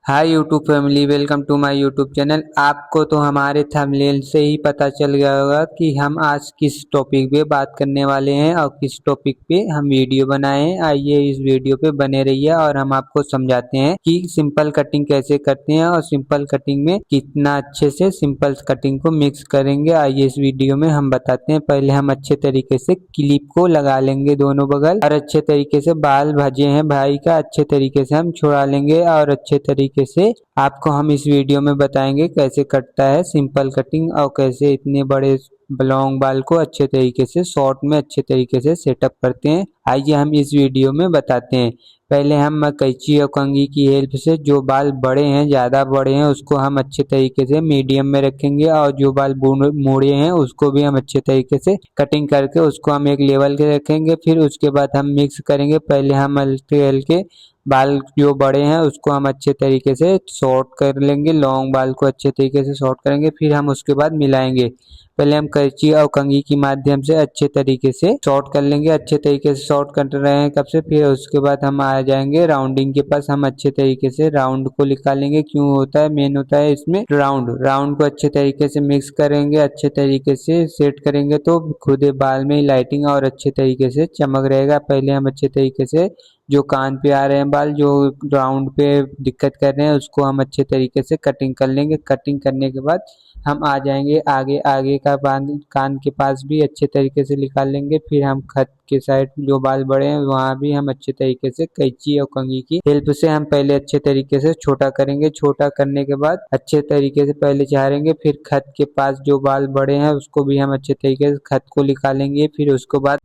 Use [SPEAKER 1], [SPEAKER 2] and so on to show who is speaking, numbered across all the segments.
[SPEAKER 1] Hi YouTube family, welcome to my YouTube channel. आपको तो हमारे थंबनेल से ही पता चल गया होगा कि हम आज किस टॉपिक पे बात करने वाले हैं और किस टॉपिक पे हम वीडियो बनाए हैं। आइए इस वीडियो पे बने रहिए और हम आपको समझाते हैं कि सिंपल कटिंग कैसे करते हैं और सिंपल कटिंग में कितना अच्छे से सिंपल कटिंग को मिक्स करेंगे। आइए इस वीडियो में हम बताते हैं। पहले हम अच्छे तरीके से क्लिप को लगा लेंगे दोनों बगल और अच्छे तरीके से बाल भजे हैं भाई का अच्छे तरीके से हम छुड़ा लेंगे और अच्छे तरीके से आपको हम इस वीडियो में बताएंगे कैसे कटता है सिंपल कटिंग और कैसे इतने बड़े लॉन्ग बाल को अच्छे तरीके से शॉर्ट में अच्छे तरीके से सेटअप करते हैं। आइए हम इस वीडियो में बताते हैं। पहले हम कैंची और कंघी की हेल्प से जो बाल बड़े हैं, ज़्यादा बड़े हैं, उसको हम अच्छे तरीके से मीडियम में रखेंगे और जो बाल मुड़े हैं उसको भी हम अच्छे तरीके से कटिंग करके उसको हम एक लेवल के रखेंगे। फिर उसके बाद हम मिक्स करेंगे। पहले हम हल्के हल्के बाल जो बड़े हैं उसको हम अच्छे तरीके से शॉर्ट कर लेंगे, लॉन्ग बाल को अच्छे तरीके से शॉर्ट करेंगे। फिर हम उसके बाद मिलाएंगे। पहले हम कैंची और कंघी की माध्यम से अच्छे तरीके से शॉर्ट कर लेंगे। अच्छे तरीके से शॉर्ट कर रहे हैं कब से, फिर उसके बाद हम आ जाएंगे राउंडिंग के पास। हम अच्छे तरीके से राउंड को निकालेंगे। क्यों होता है, मेन होता है इसमें राउंड को अच्छे तरीके से मिक्स करेंगे, अच्छे तरीके से सेट करेंगे तो खुद बाल में लाइटिंग और अच्छे तरीके से चमक रहेगा। पहले हम अच्छे तरीके से जो कान पे आ रहे हैं बाल, जो राउंड पे दिक्कत कर रहे हैं, उसको हम अच्छे तरीके से कटिंग कर लेंगे। कटिंग करने के बाद हम आ जाएंगे आगे आगे का बाल कान के पास भी अच्छे तरीके से निकाल लेंगे। फिर हम खत के साइड जो बाल बड़े हैं वहाँ भी हम अच्छे तरीके से कैंची और कंघी की हेल्प से हम पहले अच्छे तरीके से छोटा करेंगे। छोटा करने के बाद अच्छे तरीके से पहले झाड़ेंगे। फिर खत के पास जो बाल बड़े हैं उसको भी हम अच्छे तरीके से खत को निकालेंगे। फिर उसके बाद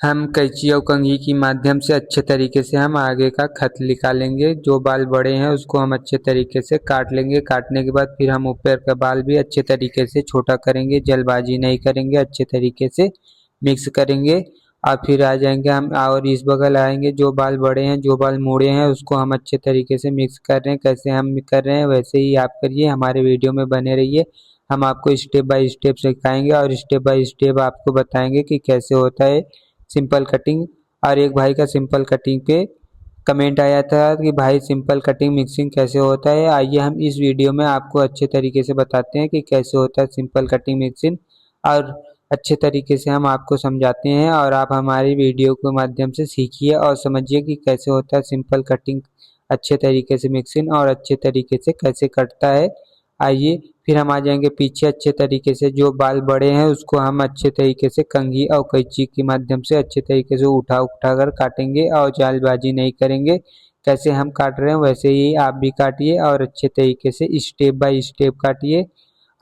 [SPEAKER 1] हम कैंची और कंघी की माध्यम से अच्छे तरीके से हम आगे का खत निकालेंगे। जो बाल बड़े हैं उसको हम अच्छे तरीके से काट लेंगे। काटने के बाद फिर हम ऊपर का बाल भी अच्छे तरीके से छोटा करेंगे, जल्दबाजी नहीं करेंगे, अच्छे तरीके से मिक्स करेंगे। और फिर आ जाएंगे हम और इस बगल आएंगे। जो बाल बड़े हैं, जो बाल मुड़े हैं, उसको हम अच्छे तरीके से मिक्स कर रहे हैं। कैसे हम कर रहे हैं वैसे ही आप करिए, हमारे वीडियो में बने रहिए। हम आपको स्टेप बाय स्टेप सिखाएंगे और स्टेप बाय स्टेप आपको बताएंगे कि कैसे होता है सिंपल कटिंग। और एक भाई का सिंपल कटिंग पे कमेंट आया था कि भाई सिंपल कटिंग मिक्सिंग कैसे होता है। आइए हम इस वीडियो में आपको अच्छे तरीके से बताते हैं कि कैसे होता है सिंपल कटिंग मिक्सिंग और अच्छे तरीके से हम आपको समझाते हैं और आप हमारी वीडियो के माध्यम से सीखिए और समझिए कि कैसे होता है सिंपल कटिंग अच्छे तरीके से मिक्सिंग और अच्छे तरीके से कैसे कटता है। आइए फिर हम आ जाएंगे पीछे। अच्छे तरीके से जो बाल बड़े हैं उसको हम अच्छे तरीके से कंघी और कैंची के माध्यम से अच्छे तरीके से उठा कर काटेंगे और जल्दबाजी नहीं करेंगे। कैसे हम काट रहे हैं वैसे ही आप भी काटिए और अच्छे तरीके से स्टेप बाय स्टेप काटिए।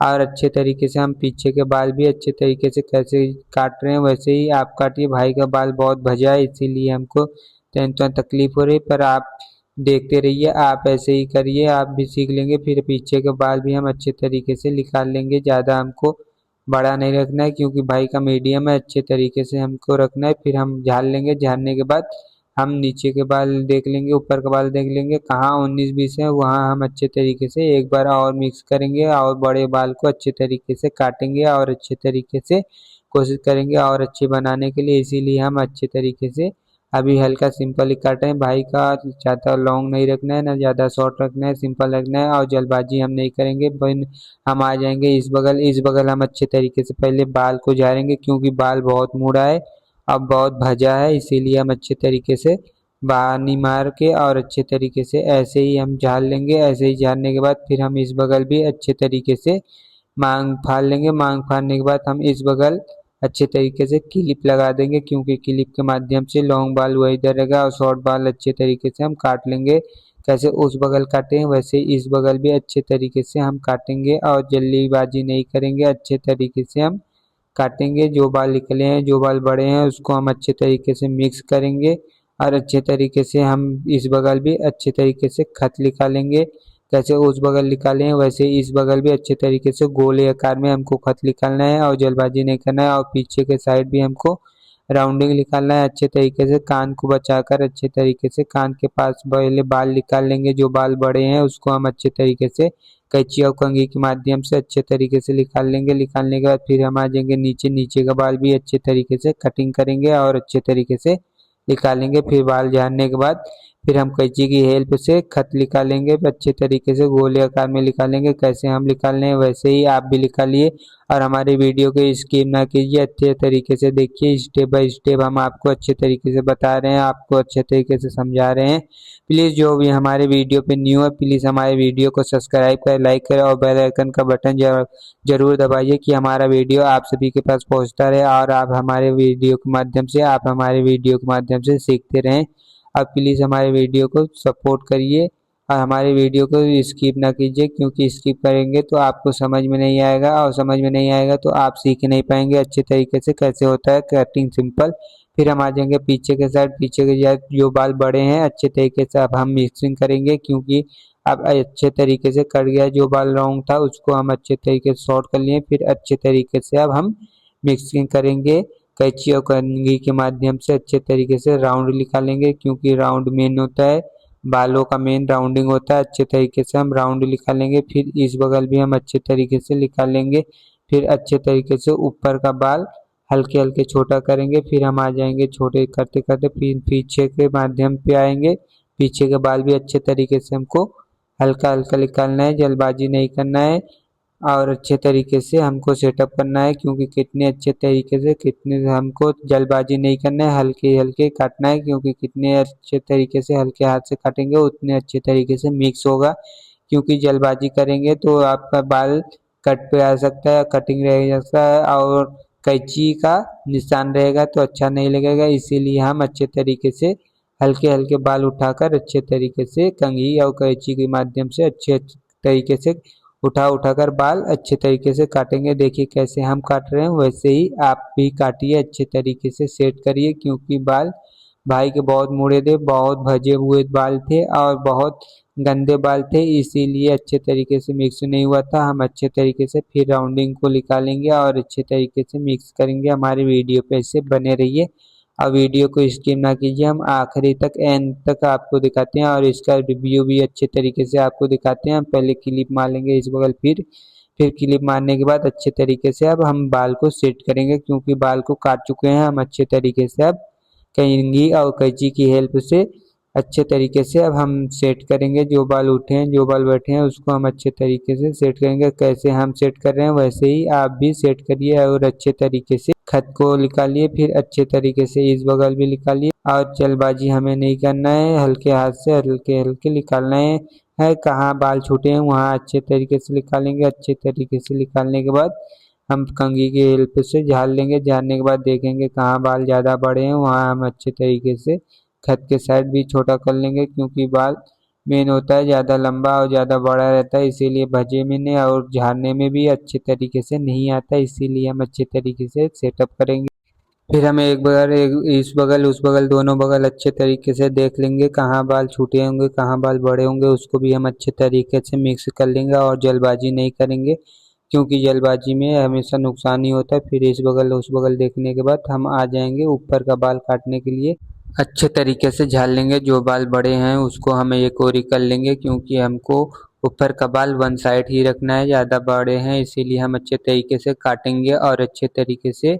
[SPEAKER 1] और अच्छे तरीके से हम पीछे के बाल भी अच्छे तरीके से कैसे काट रहे हैं वैसे ही आप काटिए। भाई का बाल बहुत भजा है इसीलिए हमको टेंशन तकलीफ हो रही, पर आप देखते रहिए, आप ऐसे ही करिए, आप भी सीख लेंगे। फिर पीछे के बाल भी हम अच्छे तरीके से निकाल लेंगे। ज़्यादा हमको बड़ा नहीं रखना है क्योंकि भाई का मीडियम है, अच्छे तरीके से हमको रखना है। फिर हम झाड़ लेंगे। झाड़ने के बाद हम नीचे के बाल देख लेंगे, ऊपर का बाल देख लेंगे, कहाँ 19-20 है वहाँ हम अच्छे तरीके से एक बार और मिक्स करेंगे और बड़े बाल को अच्छे तरीके से काटेंगे और अच्छे तरीके से कोशिश करेंगे और अच्छे बनाने के लिए। इसीलिए हम अच्छे तरीके से अभी हल्का सिंपल ही काटे हैं। भाई का ज़्यादा लॉन्ग नहीं रखना है ना ज़्यादा शॉर्ट रखना है, सिंपल रखना है और जल्दबाजी हम नहीं करेंगे। हम आ जाएंगे इस बगल हम अच्छे तरीके से पहले बाल को झाड़ेंगे क्योंकि बाल बहुत मुड़ा है अब बहुत भजा है, इसीलिए हम अच्छे तरीके से बानी मार के और अच्छे तरीके से ऐसे ही हम झाड़ लेंगे। ऐसे ही झाड़ने के बाद फिर हम इस बगल भी अच्छे तरीके से मांग फाड़ लेंगे। मांग फाड़ने के बाद हम इस बगल अच्छे तरीके से क्लिप लगा देंगे क्योंकि क्लिप के माध्यम से लॉन्ग बाल वही इधर रहेगा और शॉर्ट बाल अच्छे तरीके से हम काट लेंगे। कैसे उस बगल काटे हैं वैसे इस बगल भी अच्छे तरीके से हम काटेंगे और जल्दीबाजी नहीं करेंगे, अच्छे तरीके से हम काटेंगे। जो बाल निकले हैं, जो बाल बड़े हैं, उसको हम अच्छे तरीके से मिक्स करेंगे और अच्छे तरीके से हम इस बगल भी अच्छे तरीके से खत निकालेंगे। कैसे उस बगल निकाले हैं वैसे इस बगल भी अच्छे तरीके से गोले आकार में हमको खत निकालना है और जल्दबाजी नहीं करना है। और पीछे के साइड भी हमको राउंडिंग निकालना है अच्छे तरीके से। कान को बचाकर अच्छे तरीके से कान के पास पहले बाल निकाल लेंगे। जो बाल बड़े हैं उसको हम अच्छे तरीके से कैंची और कंघी के माध्यम से अच्छे तरीके से निकाल लेंगे। निकालने के बाद फिर हम आ जाएंगे नीचे का बाल भी अच्छे तरीके से कटिंग करेंगे और अच्छे तरीके से निकालेंगे। फिर बाल झाड़ने के बाद फिर हम कैंची की हेल्प से खत निकालेंगे, अच्छे तरीके से गोले आकार में निकालेंगे। कैसे हम निकाल रहे हैं वैसे ही आप भी निकालिए और हमारे वीडियो को स्किप ना कीजिए, अच्छे तरीके से देखिए। स्टेप बाय स्टेप हम आपको अच्छे तरीके से बता रहे हैं, आपको अच्छे तरीके से समझा रहे हैं। प्लीज़ जो भी हमारे वीडियो पे न्यू है प्लीज़ हमारे वीडियो को सब्सक्राइब करें, लाइक करें और बेल आइकन का बटन जरूर दबाइए कि हमारा वीडियो आप सभी के पास पहुंचता रहे और आप हमारे वीडियो के माध्यम से सीखते रहें। आप प्लीज़ हमारे वीडियो को सपोर्ट करिए और हमारे वीडियो को स्किप ना कीजिए, क्योंकि स्किप करेंगे तो आपको समझ में नहीं आएगा और समझ में नहीं आएगा तो आप सीख नहीं पाएंगे अच्छे तरीके से कैसे होता है कटिंग सिंपल। फिर हम आ जाएंगे पीछे के साइड, पीछे के साइड जो बाल बड़े हैं अच्छे तरीके से अब हम मिक्सिंग करेंगे, क्योंकि अब अच्छे तरीके से कट गया जो बाल रॉन्ग था उसको हम अच्छे तरीके से शॉर्ट कर लिए। फिर अच्छे तरीके से अब हम मिक्सिंग करेंगे, कैंची और कंघी के माध्यम से अच्छे तरीके से राउंड निकालेंगे, क्योंकि राउंड मेन होता है, बालों का मेन राउंडिंग होता है। अच्छे तरीके से हम राउंड निकालेंगे। फिर इस बगल भी हम अच्छे तरीके से निकालेंगे। फिर अच्छे तरीके से ऊपर का बाल हल्के हल्के छोटा करेंगे। फिर हम आ जाएंगे छोटे करते करते फिर पीछे के माध्यम पे आएंगे। पीछे के बाल भी अच्छे तरीके से हमको हल्का हल्का निकालना है, जल्दबाजी नहीं करना है और अच्छे तरीके से हमको सेटअप करना है, क्योंकि कितने अच्छे तरीके से कितने हमको जल्दबाजी नहीं करना है, हल्के हल्के काटना है, क्योंकि कितने अच्छे तरीके से हल्के हाथ से काटेंगे उतने अच्छे तरीके से मिक्स होगा। क्योंकि जल्दबाजी करेंगे तो आपका बाल कट पे आ सकता है, कटिंग रह सकता है और कैंची का निशान रहेगा तो अच्छा नहीं लगेगा। इसीलिए हम अच्छे तरीके से हल्के हल्के बाल उठाकर अच्छे तरीके से कंघी और कैंची के माध्यम से अच्छे तरीके से उठाकर बाल अच्छे तरीके से काटेंगे। देखिए कैसे हम काट रहे हैं वैसे ही आप भी काटिए, अच्छे तरीके से सेट करिए, क्योंकि बाल भाई के बहुत मुड़े थे, बहुत भजे हुए बाल थे और बहुत गंदे बाल थे, इसीलिए अच्छे तरीके से मिक्स नहीं हुआ था। हम अच्छे तरीके से फिर राउंडिंग को निकालेंगे और अच्छे तरीके से मिक्स करेंगे। हमारे वीडियो पे ऐसे बने रहिए और वीडियो को स्किप ना कीजिए, हम आखिरी तक एंड तक आपको दिखाते हैं और इसका रिव्यू भी अच्छे तरीके से आपको दिखाते हैं। हम पहले क्लिप मार लेंगे इस बगल, फिर क्लिप मारने के बाद अच्छे तरीके से अब हम बाल को सेट करेंगे, क्योंकि बाल को काट चुके हैं हम अच्छे तरीके से। अब कंघी और कैंची की हेल्प से अच्छे तरीके से अब हम सेट करेंगे। जो बाल उठे हैं जो बाल बैठे हैं उसको हम अच्छे तरीके से सेट करेंगे। कैसे हम सेट कर रहे हैं वैसे ही आप भी सेट करिए और अच्छे तरीके से खत को निकालिए। फिर अच्छे तरीके से इस बगल भी निकालिए और जल्दबाजी हमें नहीं करना है, हल्के हाथ से हल्के हल्के निकालना है। कहाँ बाल छूटे हैं वहाँ अच्छे तरीके से निकालेंगे। अच्छे तरीके से निकालने के बाद हम कंघी की हेल्प से झाड़ लेंगे। झाड़ने के बाद देखेंगे कहाँ बाल ज़्यादा बड़े हैं वहाँ हम अच्छे तरीके से खत के साइड भी छोटा कर लेंगे, क्योंकि बाल मेन होता है ज़्यादा लंबा और ज़्यादा बड़ा रहता है, इसीलिए भजे में नहीं और झाड़ने में भी अच्छे तरीके से नहीं आता, इसीलिए हम अच्छे तरीके से सेटअप करेंगे। फिर हम एक बगल इस बगल उस बगल दोनों बगल अच्छे तरीके से देख लेंगे कहाँ बाल छूटे होंगे कहाँ बाल बड़े होंगे, उसको भी हम अच्छे तरीके से मिक्स कर लेंगे और जल्दबाजी नहीं करेंगे, क्योंकि जल्दबाजी में हमेशा नुकसान ही होता है। फिर इस बगल उस बगल देखने के बाद हम आ जाएंगे ऊपर का बाल काटने के लिए। अच्छे तरीके से झाड़ लेंगे, जो बाल बड़े हैं उसको हम एक और ही कर लेंगे, क्योंकि हमको ऊपर का बाल वन साइड ही रखना है, ज़्यादा बड़े हैं इसीलिए हम अच्छे तरीके से काटेंगे। और अच्छे तरीके से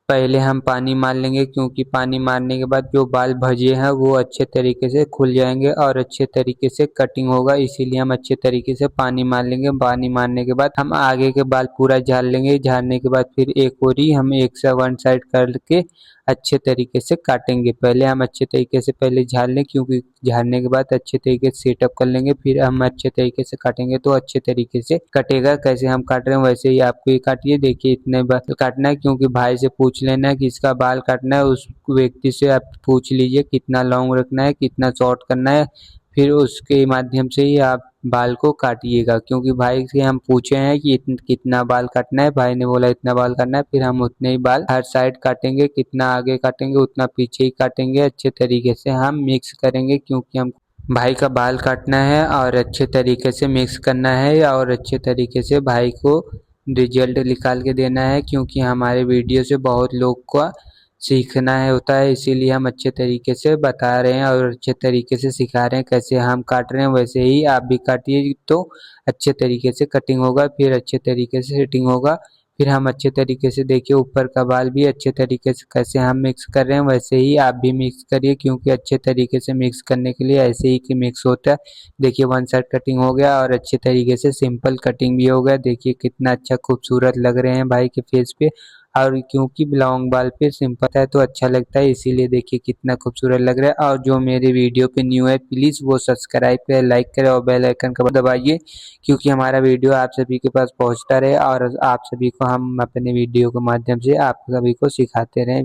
[SPEAKER 1] पहले हम पानी मार लेंगे, क्योंकि पानी मारने के बाद जो बाल भजे हैं वो अच्छे तरीके से खुल जाएंगे और अच्छे तरीके से कटिंग होगा, इसीलिए हम अच्छे तरीके से पानी मार लेंगे। पानी मारने के बाद हम आगे के बाल पूरा झाड़ लेंगे। झाड़ने के बाद फिर एक और ही हम एक से वन साइड करके अच्छे तरीके से काटेंगे। पहले हम अच्छे तरीके से पहले झाड़ लें, क्योंकि झाड़ने के बाद अच्छे तरीके से सेटअप कर लेंगे, फिर हम अच्छे तरीके से काटेंगे तो अच्छे तरीके से कटेगा। कैसे हम काट रहे हैं वैसे ही आपको ये काटिए। देखिए इतने बाल काटना है, क्योंकि भाई से पूछ लेना है कि इसका बाल काटना है, उस व्यक्ति से आप पूछ लीजिए कितना लॉन्ग रखना है कितना शॉर्ट करना है, फिर उसके माध्यम से ही आप बाल को काटिएगा। क्योंकि भाई से हम पूछे हैं कि कितना बाल काटना है, भाई ने बोला इतना बाल काटना है, फिर हम उतने ही बाल हर साइड काटेंगे, कितना आगे काटेंगे उतना पीछे ही काटेंगे। अच्छे तरीके से हम मिक्स करेंगे, क्योंकि हम भाई का बाल काटना है और अच्छे तरीके से मिक्स करना है और अच्छे तरीके से भाई को रिजल्ट निकाल के देना है, क्योंकि हमारे वीडियो से बहुत लोग को सीखना है होता है, इसीलिए हम अच्छे तरीके से बता रहे हैं और अच्छे तरीके से सिखा रहे हैं। कैसे हम काट रहे हैं वैसे ही आप भी काटिए तो अच्छे तरीके से कटिंग होगा, फिर अच्छे तरीके से सेटिंग होगा। फिर हम अच्छे तरीके से देखिए ऊपर का बाल भी अच्छे तरीके से कैसे हम मिक्स कर रहे हैं वैसे ही आप भी मिक्स करिए, क्योंकि अच्छे तरीके से मिक्स करने के लिए ऐसे ही कि मिक्स होता है। देखिए वन साइड कटिंग हो गया और अच्छे तरीके से सिंपल कटिंग भी हो गया। देखिए कितना अच्छा खूबसूरत लग रहे हैं भाई के फेस पे, और क्योंकि लॉन्ग बाल पे सिंपल है तो अच्छा लगता है, इसीलिए देखिए कितना खूबसूरत लग रहा है। और जो मेरे वीडियो पे न्यू है प्लीज़ वो सब्सक्राइब करें, लाइक करें और बेल आइकन का दबाइए, क्योंकि हमारा वीडियो आप सभी के पास पहुंचता रहे और आप सभी को हम अपने वीडियो के माध्यम से आप सभी को सिखाते रहें।